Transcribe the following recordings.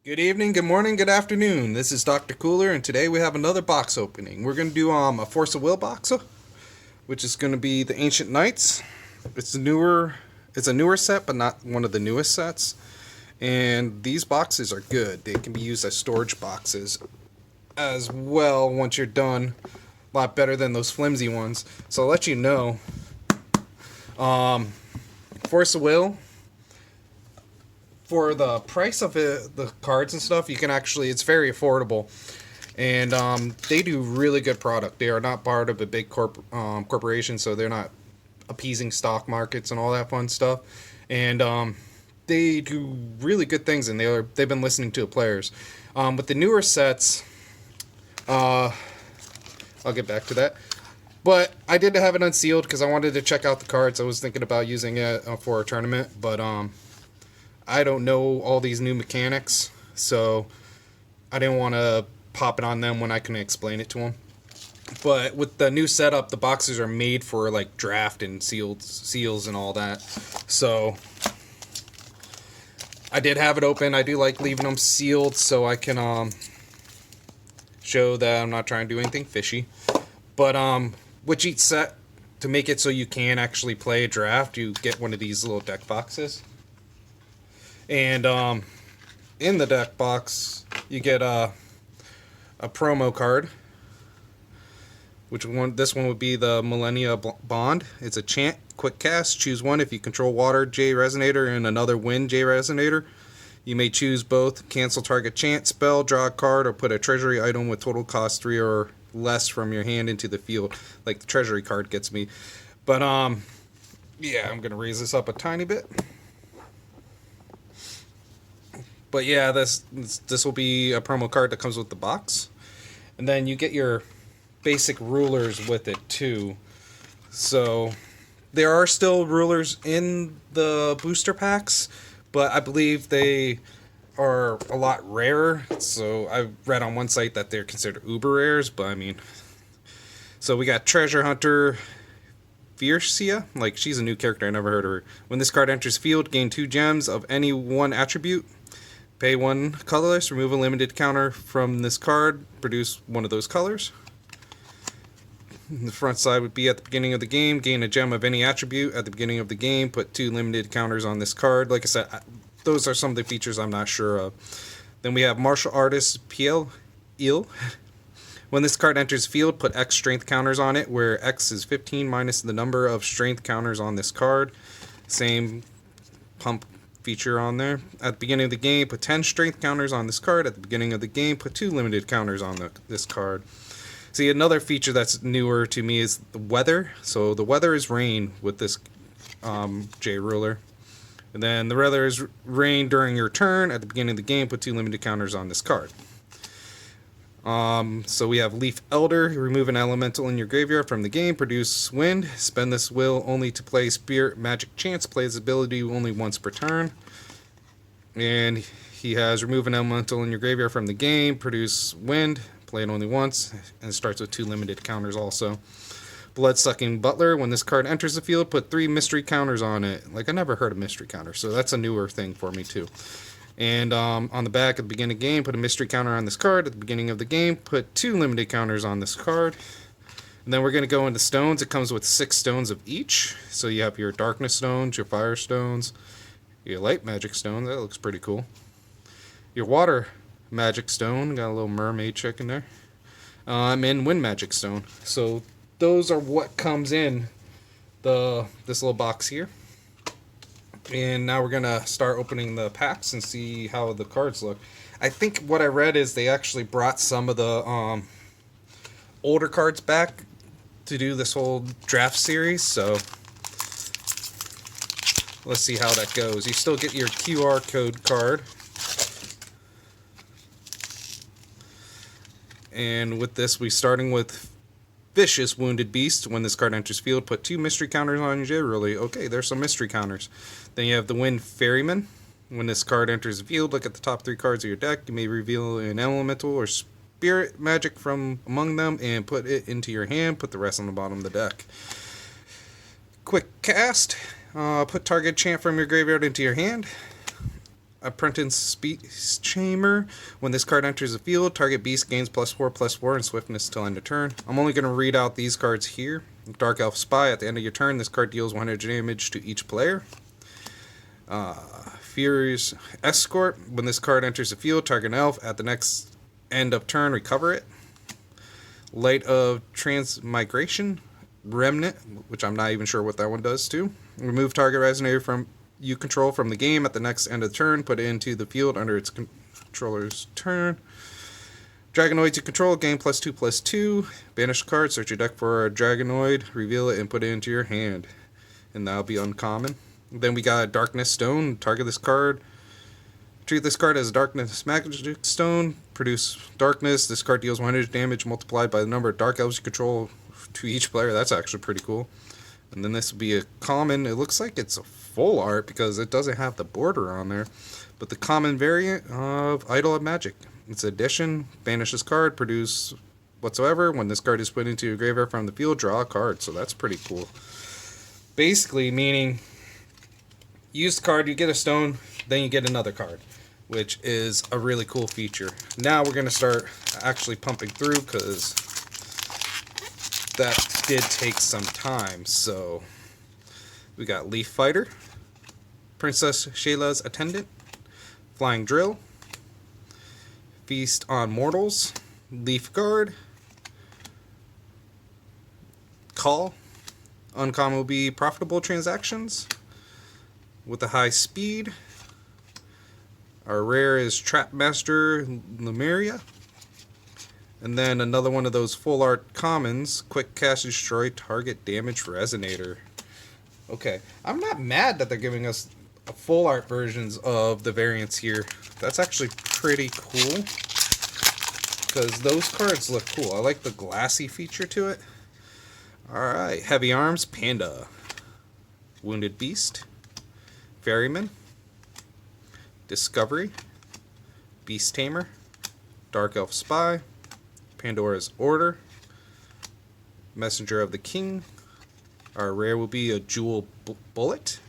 Good evening, good morning, good afternoon. This is Dr.Kooler, and today we have another box opening. We're going to do a Force of Will box, which is going to be the Ancient Knights. It's a newer set, but not one of the newest sets. And these boxes are good. They can be used as storage boxes as well once you're done. A lot better than those flimsy ones. So I'll let you know. Force of Will, for the price of the cards and stuff, you can actually, it's very affordable. And they do really good product. They are not part of a big corporation, so they're not appeasing stock markets and all that fun stuff. And they do really good things, and they've been listening to the players. With the newer sets, I'll get back to that. But I did have it unsealed because I wanted to check out the cards. I was thinking about using it for a tournament, but I don't know all these new mechanics, so I didn't want to pop it on them when I can explain it to them. But with the new setup, the boxes are made for like draft and seals and all that. So I did have it open. I do like leaving them sealed so I can show that I'm not trying to do anything fishy. But with each set, to make it so you can actually play a draft, you get one of these little deck boxes. And in the deck box, you get a promo card, this one would be the Millennia Bond. It's a chant, quick cast. Choose one if you control Water J Resonator and another Wind J Resonator. You may choose both. Cancel target chant spell, draw a card, or put a treasury item with total cost 3 or less from your hand into the field. Like the treasury card gets me. But yeah, I'm gonna raise this up a tiny bit. But yeah, this will be a promo card that comes with the box. And then you get your basic rulers with it too. So there are still rulers in the booster packs, but I believe they are a lot rarer. So I read on one site that they're considered uber rares, but I mean, so we got Treasure Hunter Fiercia. Like, she's a new character, I never heard of her. When this card enters field, gain 2 gems of any one attribute. Pay 1 colorless, remove a limited counter from this card, produce one of those colors. The front side would be at the beginning of the game, gain a gem of any attribute at the beginning of the game, put 2 limited counters on this card. Like I said, those are some of the features I'm not sure of. Then we have Martial Artist PL Il. When this card enters field, put X strength counters on it, where X is 15 minus the number of strength counters on this card. Same pump feature on there. At the beginning of the game, put 10 strength counters on this card. At the beginning of the game, put 2 limited counters on this card. See, another feature that's newer to me is the weather. So the weather is rain with this J Ruler. And then the weather is rain during your turn. At the beginning of the game, put 2 limited counters on this card. So we have Leaf Elder. Remove an elemental in your graveyard from the game. Produce Wind. Spend this will only to play Spirit Magic Chance. Play his ability only once per turn. And he has remove an elemental in your graveyard from the game. Produce Wind. Play it only once. And it starts with 2 limited counters also. Bloodsucking Butler. When this card enters the field, put 3 mystery counters on it. Like, I never heard of mystery counters, so that's a newer thing for me too. And on the back at the beginning of the game, put a mystery counter on this card. At the beginning of the game, put 2 limited counters on this card. And then we're going to go into stones. It comes with 6 stones of each. So you have your darkness stones, your fire stones, your light magic stone. That looks pretty cool. Your water magic stone. Got a little mermaid chick in there. And wind magic stone. So those are what comes in this little box here. And now we're going to start opening the packs and see how the cards look. I think what I read is they actually brought some of the older cards back to do this whole draft series. So let's see how that goes. You still get your QR code card. And with this, we're starting with Vicious Wounded Beast. When this card enters field, put 2 mystery counters on your Really. Okay, there's some mystery counters. Then you have the Wind Ferryman. When this card enters the field, look at the top 3 cards of your deck. You may reveal an elemental or spirit magic from among them and put it into your hand. Put the rest on the bottom of the deck. Quick cast. Put target chant from your graveyard into your hand. Apprentice Speech Chamber. When this card enters the field, target beast gains +4/+4 and swiftness till end of turn. I'm only going to read out these cards here. Dark Elf Spy. At the end of your turn, this card deals 100 damage to each player. Fury's Escort. When this card enters the field, target an elf. At the next end of turn, recover it. Light of Transmigration. Remnant, which I'm not even sure what that one does too. Remove target resonator from you control from the game at the next end of the turn. Put it into the field under its controller's turn. Dragonoid you control, gain +2/+2. Banish card, search your deck for a Dragonoid, reveal it, and put it into your hand. And that'll be uncommon. Then we got Darkness Stone. Target this card. Treat this card as a Darkness Magic Stone. Produce Darkness. This card deals 100 damage multiplied by the number of Dark Elves you control to each player. That's actually pretty cool. And then this will be a common. It looks like it's a full art because it doesn't have the border on there. But the common variant of Idol of Magic. It's addition. Banish this card. Produce whatsoever. When this card is put into your graveyard from the field, draw a card. So that's pretty cool. Basically meaning use the card, you get a stone, then you get another card, which is a really cool feature. Now we're going to start actually pumping through because that did take some time. So we got Leaf Fighter, Princess Shayla's Attendant, Flying Drill, Feast on Mortals, Leaf Guard, Call. Uncommon will be Profitable Transactions with a high speed. Our rare is Trapmaster Lemuria. And then another one of those full art commons, Quick Cast Destroy Target Damage Resonator. Okay, I'm not mad that they're giving us a full art versions of the variants here. That's actually pretty cool because those cards look cool. I like the glassy feature to it. Alright, Heavy Arms, Panda, Wounded Beast, Ferryman, Discovery, Beast Tamer, Dark Elf Spy, Pandora's Order, Messenger of the King. Our rare will be a Jewel Bullet.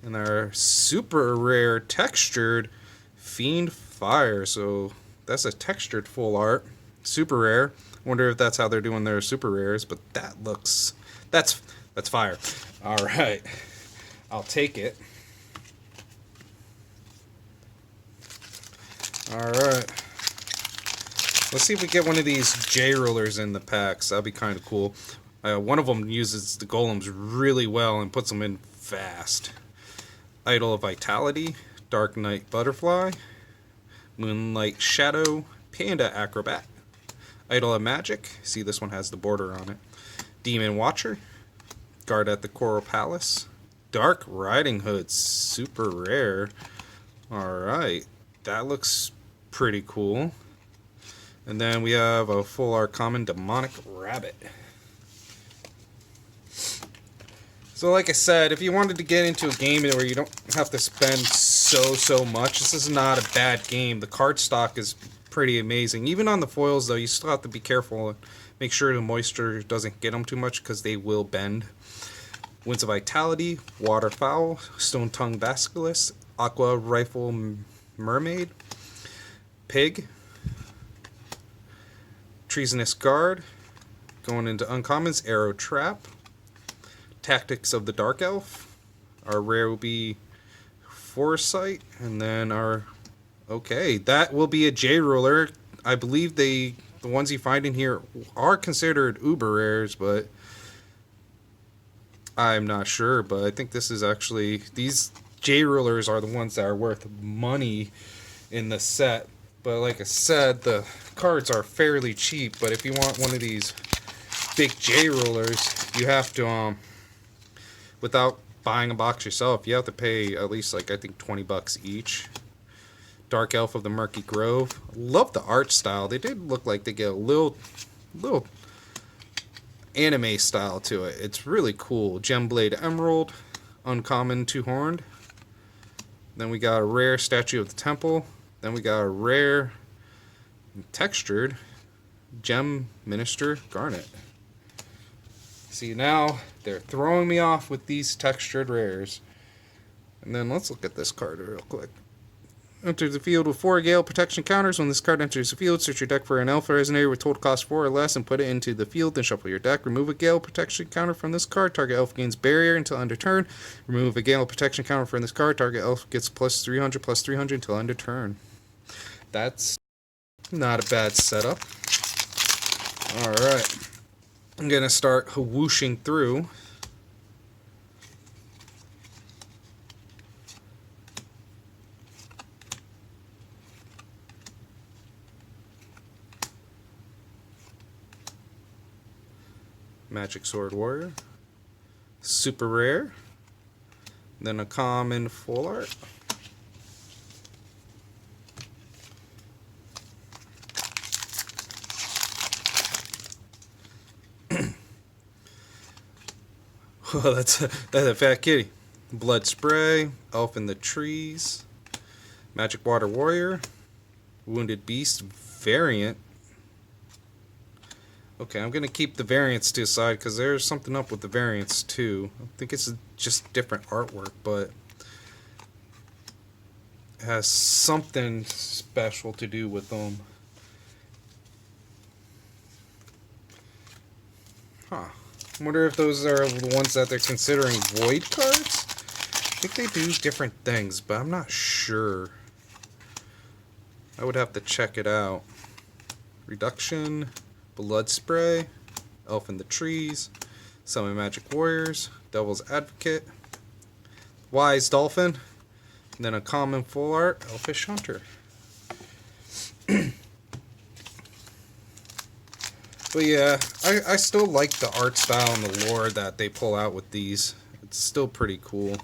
And our super rare textured Fiend Fire. So that's a textured full art. Super rare. Wonder if that's how they're doing their super rares, but that looks... That's fire. Alright. I'll take it. Alright. Let's see if we get one of these J-Rulers in the packs. That'd be kind of cool. One of them uses the golems really well and puts them in fast. Idol of Vitality, Dark Knight Butterfly, Moonlight Shadow, Panda Acrobat, Idol of Magic. See, this one has the border on it. Demon Watcher, Guard at the Coral Palace, Dark Riding Hood, super rare. Alright, that looks pretty cool. And then we have a full art common, Demonic Rabbit. So like I said, if you wanted to get into a game where you don't have to spend so much, this is not a bad game. The card stock is pretty amazing. Even on the foils though, you still have to be careful and make sure the moisture doesn't get them too much because they will bend. Winds of Vitality, Waterfowl, Stone Tongue Basilisk, Aqua Rifle Mermaid, Pig, Treasonous Guard, going into uncommons, Arrow Trap, Tactics of the Dark Elf. Our rare will be Foresight, and then our... Okay, that will be a J-Ruler. I believe the ones you find in here are considered uber rares, but I'm not sure. But I think this is actually... These J-Rulers are the ones that are worth money in the set. But like I said, the cards are fairly cheap. But if you want one of these big J-Rulers, you have to... without buying a box yourself, you have to pay at least, like, I think $20 each. Dark Elf of the Murky Grove. Love the art style. They did look like they get a little anime style to it. It's really cool. Gemblade Emerald. Uncommon Two-Horned. Then we got a rare Statue of the Temple. Then we got a rare textured Gem Minister Garnet. See, now they're throwing me off with these textured rares. And then let's look at this card real quick. Enters the field with 4 Gale protection counters. When this card enters the field, search your deck for an Alpha Resonator with total cost 4 or less and put it into the field. Then shuffle your deck. Remove a Gale protection counter from this card. Target Elf gains barrier until end of turn. Remove a Gale protection counter from this card. Target Elf gets +300/+300 until end of turn. That's not a bad setup. Alright. I'm going to start whooshing through. Magic Sword Warrior, super rare, then a common full art, oh, that's a fat kitty. Blood Spray, Elf in the Trees, Magic Water Warrior, Wounded Beast variant. Okay, I'm going to keep the variants to the side because there's something up with the variants too. I think it's just different artwork, but it has something special to do with them. Huh. I wonder if those are the ones that they're considering void cards? I think they do different things, but I'm not sure. I would have to check it out. Reduction. Blood Spray, Elf in the Trees, Summon Magic Warriors, Devil's Advocate, Wise Dolphin, and then a common full art, Elfish Hunter. But yeah, I still like the art style and the lore that they pull out with these. It's still pretty cool.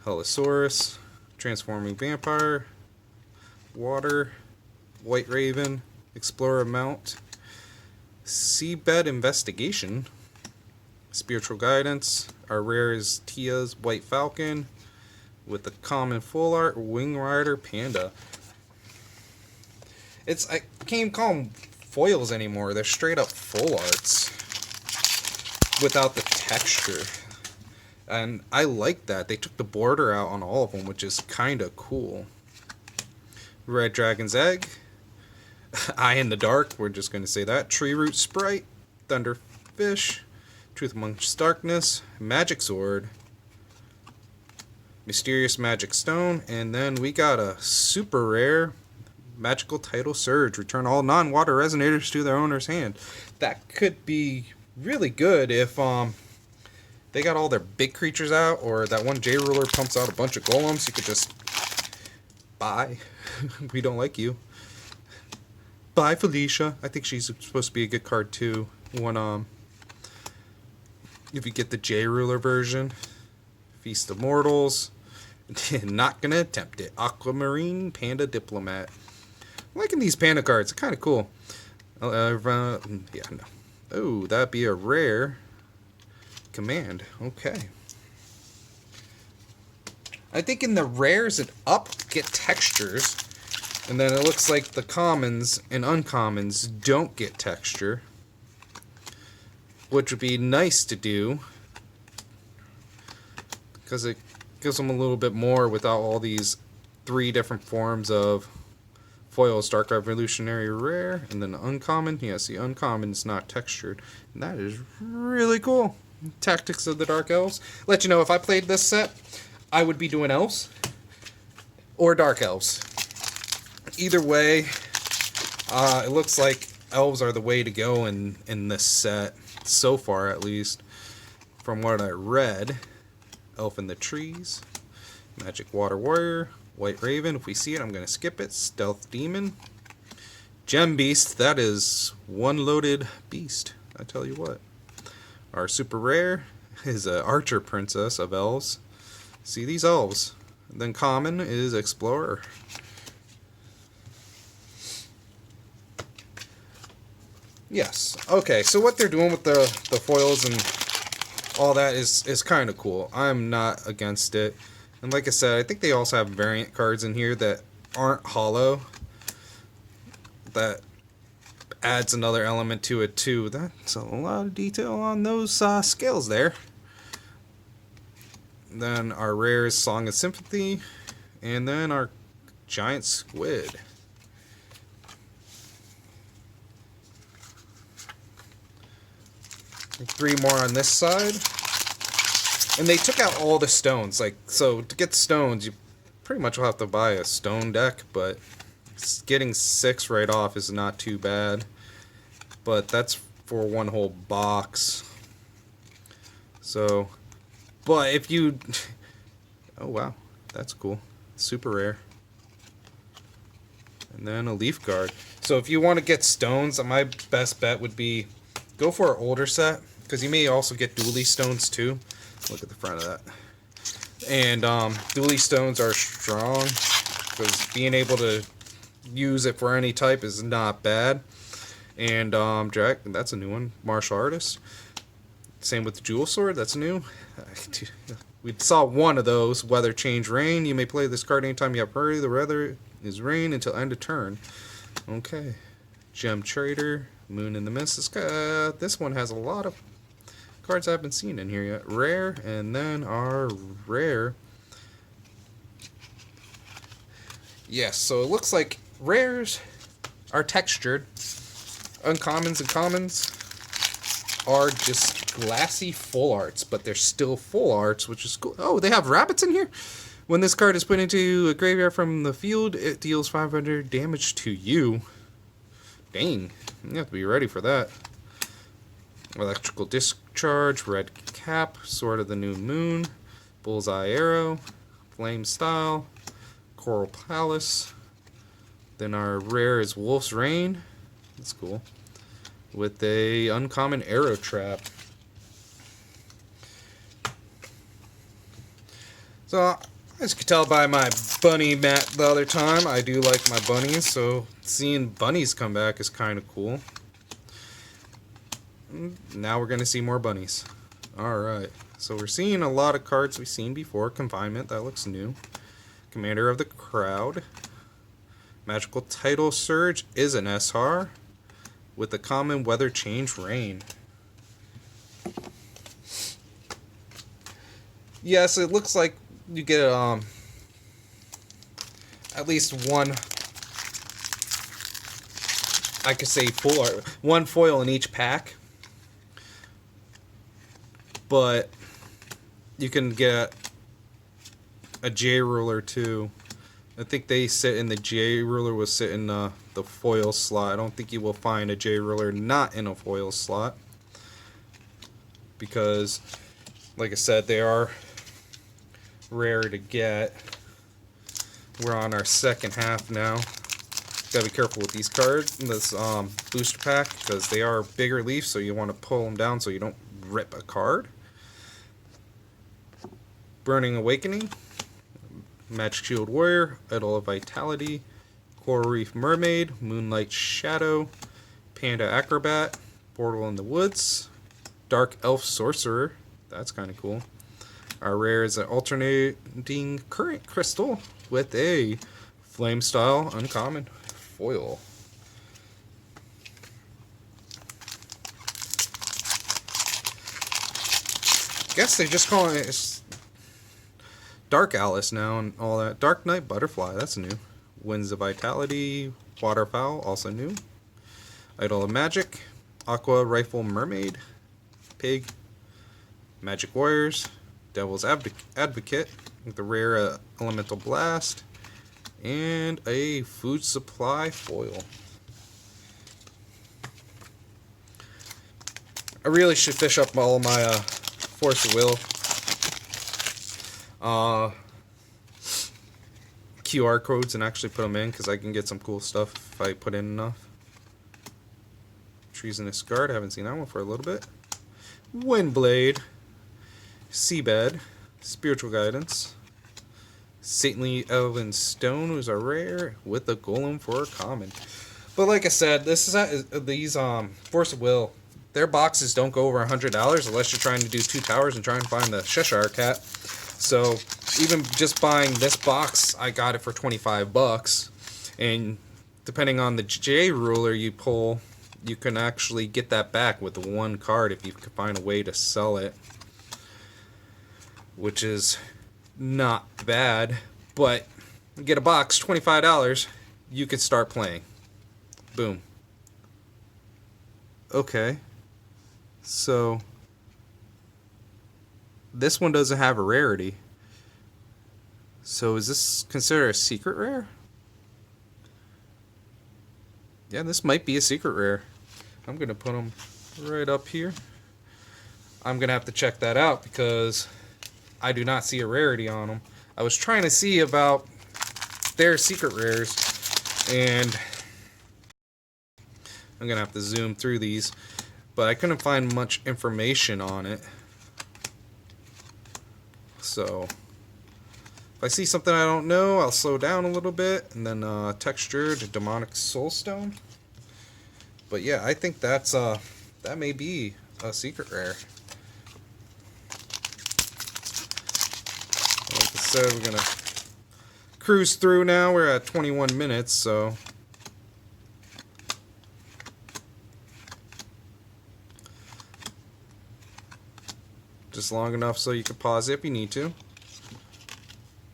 Hellosaurus, Transforming Vampire, Water, White Raven, Explorer Mount, Seabed Investigation, Spiritual Guidance. Our rare is Tia's White Falcon with the common full art Wing Rider Panda. I can't even call them foils anymore. They're straight up full arts without the texture. And I like that. They took the border out on all of them, which is kind of cool. Red Dragon's Egg, Eye in the Dark, we're just going to say that. Tree Root Sprite, Thunderfish, Truth Amongst Darkness, Magic Sword, Mysterious Magic Stone, and then we got a super rare Magical Tidal Surge. Return all non-water resonators to their owner's hand. That could be really good if they got all their big creatures out, or that one J-Ruler pumps out a bunch of golems. You could just bye. We don't like you. Bye, Felicia. I think she's supposed to be a good card too. When if you get the J-Ruler version, Feast of Mortals. Not gonna attempt it. Aquamarine Panda Diplomat. I'm liking these panda cards. They're kind of cool. Yeah, no. Oh, that'd be a rare command. Okay. I think in the rares and up get textures. And then it looks like the commons and uncommons don't get texture, which would be nice to do because it gives them a little bit more without all these 3 different forms of foils. Dark Revolutionary Rare, and then the uncommon. Yes, the uncommon is not textured, and that is really cool. Tactics of the Dark Elves. Let you know, if I played this set, I would be doing elves or dark elves. Either way, it looks like elves are the way to go in this set, so far at least, from what I read. Elf in the Trees, Magic Water Warrior, White Raven. If we see it, I'm going to skip it. Stealth Demon, Gem Beast. That is one loaded beast, I tell you what. Our super rare is an Archer Princess of elves. See these elves. And then common is Explorer. Yes. Okay, so what they're doing with the foils and all that is kind of cool. I'm not against it. And like I said, I think they also have variant cards in here that aren't hollow. That adds another element to it too. That's a lot of detail on those scales there. Then our rare is Song of Sympathy. And then our giant squid. And 3 more on this side. And they took out all the stones. Like, so to get stones, you pretty much will have to buy a stone deck, but getting 6 right off is not too bad. But that's for one whole box. So, but if you... Oh, wow. That's cool. Super rare. And then a leaf guard. So if you want to get stones, my best bet would be go for an older set, because you may also get dually stones too. Look at the front of that. And dually stones are strong, because being able to use it for any type is not bad. And Jack, that's a new one. Martial artist. Same with the jewel sword. That's new. We saw one of those. Weather change rain. You may play this card anytime you have hurry. The weather is rain until end of turn. Okay. Gem trader. Moon in the mist. This one has a lot of cards I haven't seen in here yet. Rare, and then our rare. Yes, so it looks like rares are textured. Uncommons and commons are just glassy full arts, but they're still full arts, which is cool. Oh, they have rabbits in here? When this card is put into a graveyard from the field, it deals 500 damage to you. Dang, you have to be ready for that. Electrical discharge, red cap, sword of the new moon, bullseye arrow, flame style, coral palace. Then our rare is wolf's rain. That's cool. With a uncommon arrow trap. So, as you can tell by my bunny mat the other time, I do like my bunnies, so seeing bunnies come back is kind of cool. Now we're going to see more bunnies. Alright, so we're seeing a lot of cards we've seen before. Confinement, that looks new. Commander of the Crowd. Magical Title Surge is an SR. With a common weather change rain. Yes, it looks like you get at least one, I could say full art, one foil in each pack. But you can get a J ruler too. I think they sit in the J ruler will sit in the foil slot. I don't think you will find a J ruler not in a foil slot, because, like I said, they are rare to get. We're on our second half now. Gotta be careful with these cards in this booster pack, because they are bigger leaves, so you want to pull them down so you don't rip a card. Burning Awakening, Magic Shield Warrior, Idol of Vitality, Coral Reef Mermaid, Moonlight Shadow, Panda Acrobat, Portal in the Woods, Dark Elf Sorcerer. That's kind of cool. Our rare is an alternating current crystal with a flame style uncommon foil. Guess they're just calling it Dark Alice now and all that. Dark Knight Butterfly, that's new. Winds of Vitality, Waterfowl, also new. Idol of Magic, Aqua Rifle Mermaid, Pig, Magic Warriors, Devil's Advocate, with the rare Elemental Blast, and a Food Supply foil. I really should fish up all my Force of Will QR codes and actually put them in, because I can get some cool stuff if I put in enough. Treasonous Guard, I haven't seen that one for a little bit. Windblade, Seabed, Spiritual Guidance, Saintly Elven Stone, who's a rare, with a Golem for a common. But like I said, this is these Force of Will, their boxes don't go over $100 unless you're trying to do 2 towers and try and find the Cheshire Cat. So even just buying this box, I got it for 25 bucks. And depending on the J ruler you pull, you can actually get that back with the one card if you can find a way to sell it, which is not bad. But get a box, $25, you can start playing. Boom. Okay. So this one doesn't have a rarity. So is this considered a secret rare? Yeah, this might be a secret rare. I'm going to put them right up here. I'm going to have to check that out because I do not see a rarity on them. I was trying to see about their secret rares, and I'm going to have to zoom through these, but I couldn't find much information on it. So if I see something I don't know, I'll slow down a little bit, and then textured demonic soulstone. But yeah, I think that's that may be a secret rare. Like I said, we're gonna cruise through now. We're at 21 minutes, so just long enough so you can pause it if you need to.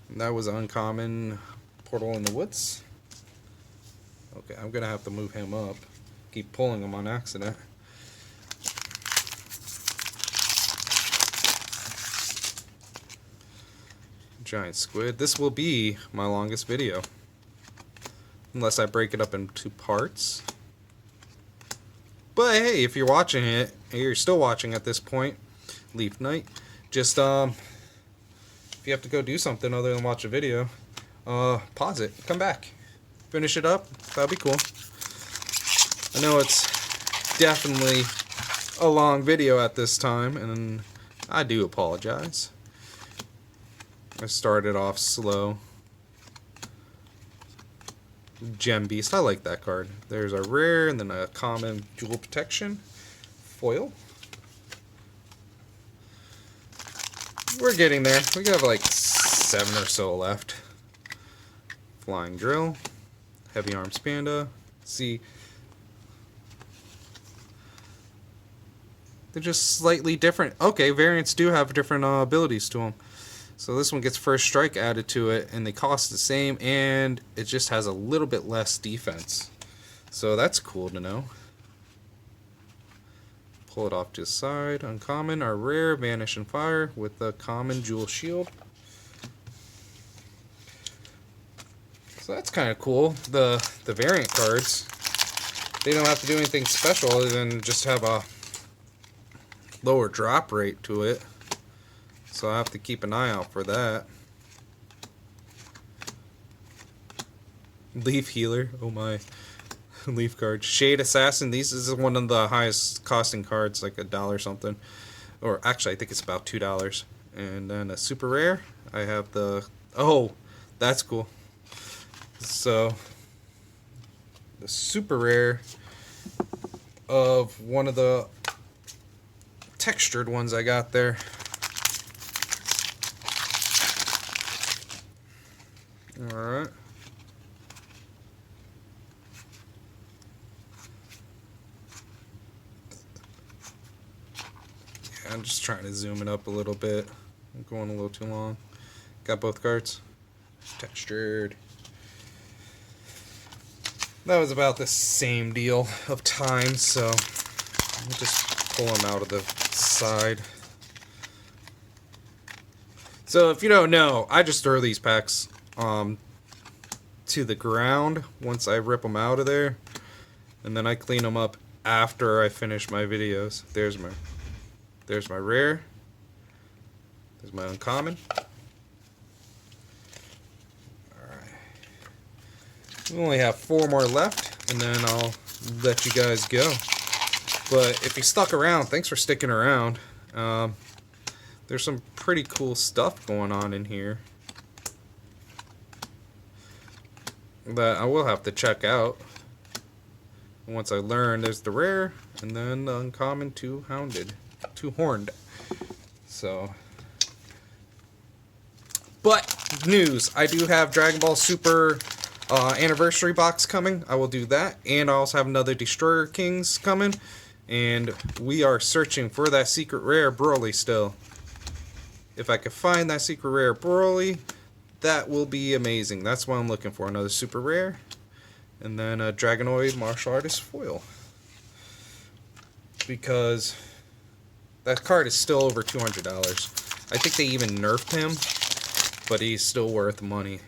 And that was uncommon portal in the woods. Okay, I'm gonna have to move him up. Keep pulling him on accident. Giant squid. This will be my longest video, unless I break it up into parts. But hey, if you're watching it, and you're still watching at this point, Leaf Knight, just if you have to go do something other than watch a video, pause it, come back, finish it up. That'd be cool. I know it's definitely a long video at this time, and I do apologize. I started off slow. Gem Beast, I like that card. There's a rare and then a common jewel protection. Foil. We're getting there. We have like 7 or so left. Flying Drill. Heavy Arms Panda. See, they're just slightly different. Okay, variants do have different abilities to them. So this one gets First Strike added to it, and they cost the same, and it just has a little bit less defense. So that's cool to know. Pull it off to the side. Uncommon, our rare, Vanish and Fire, with the common Jewel Shield. So that's kind of cool. The variant cards, they don't have to do anything special other than just have a lower drop rate to it. So I have to keep an eye out for that. Leaf Healer, oh my. Leaf card. Shade Assassin, this is one of the highest costing cards, like $1 something. Or actually I think it's about $2. And then a super rare, I have the, oh, that's cool. So the super rare of one of the textured ones I got there. Alright. Yeah, I'm just trying to zoom it up a little bit. I'm going a little too long. Got both cards. Textured. That was about the same deal of time, so I'll just pull them out of the side. So if you don't know, I just throw these packs to the ground once I rip them out of there, and then I clean them up after I finish my videos. There's my rare. There's my uncommon. Alright. We only have 4 more left, and then I'll let you guys go. But if you stuck around, thanks for sticking around. There's some pretty cool stuff going on in here that I will have to check out. Once I learn, there's the rare, and then the uncommon two-horned. So, but news, I do have Dragonball Super anniversary box coming. I will do that, and I also have another Destroyer Kings coming, and we are searching for that secret rare Broly still. If I could find that secret rare Broly, that will be amazing. That's what I'm looking for. Another super rare. And then a Dragonoid martial artist foil. Because that card is still over $200. I think they even nerfed him, but he's still worth money.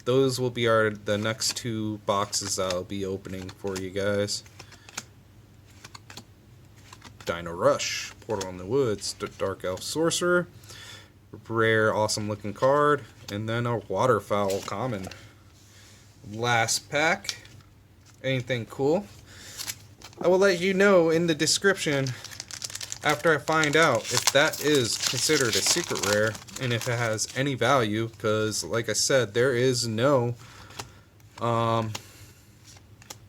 Those will be the next two boxes I'll be opening for you guys. Dino Rush, Portal in the Woods, Dark Elf Sorcerer, rare, awesome looking card, and then a Waterfowl common. Last pack. Anything cool? I will let you know in the description after I find out if that is considered a secret rare and if it has any value, because like I said, there is no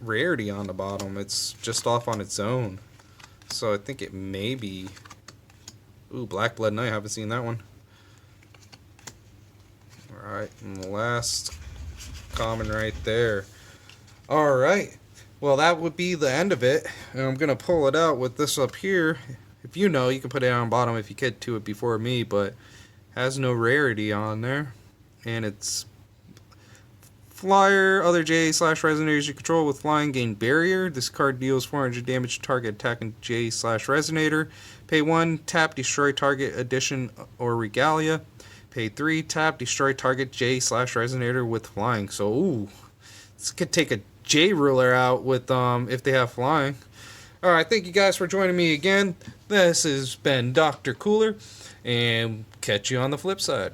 rarity on the bottom. It's just off on its own. So I think it may be... Ooh, Black Blood Knight. I haven't seen that one. Alright, and the last common right there. Alright, well that would be the end of it. And I'm going to pull it out with this up here. If you know, you can put it on bottom if you get to it before me, but has no rarity on there. And it's Flyer, other J/Resonators you control with flying gain barrier. This card deals 400 damage to target attacking J/Resonator. Pay 1, tap, destroy target addition or regalia. Pay 3, tap, destroy target J/Resonator with flying. So, ooh, this could take a J ruler out with if they have flying. Alright, thank you guys for joining me again. This has been Dr. Kooler, and catch you on the flip side.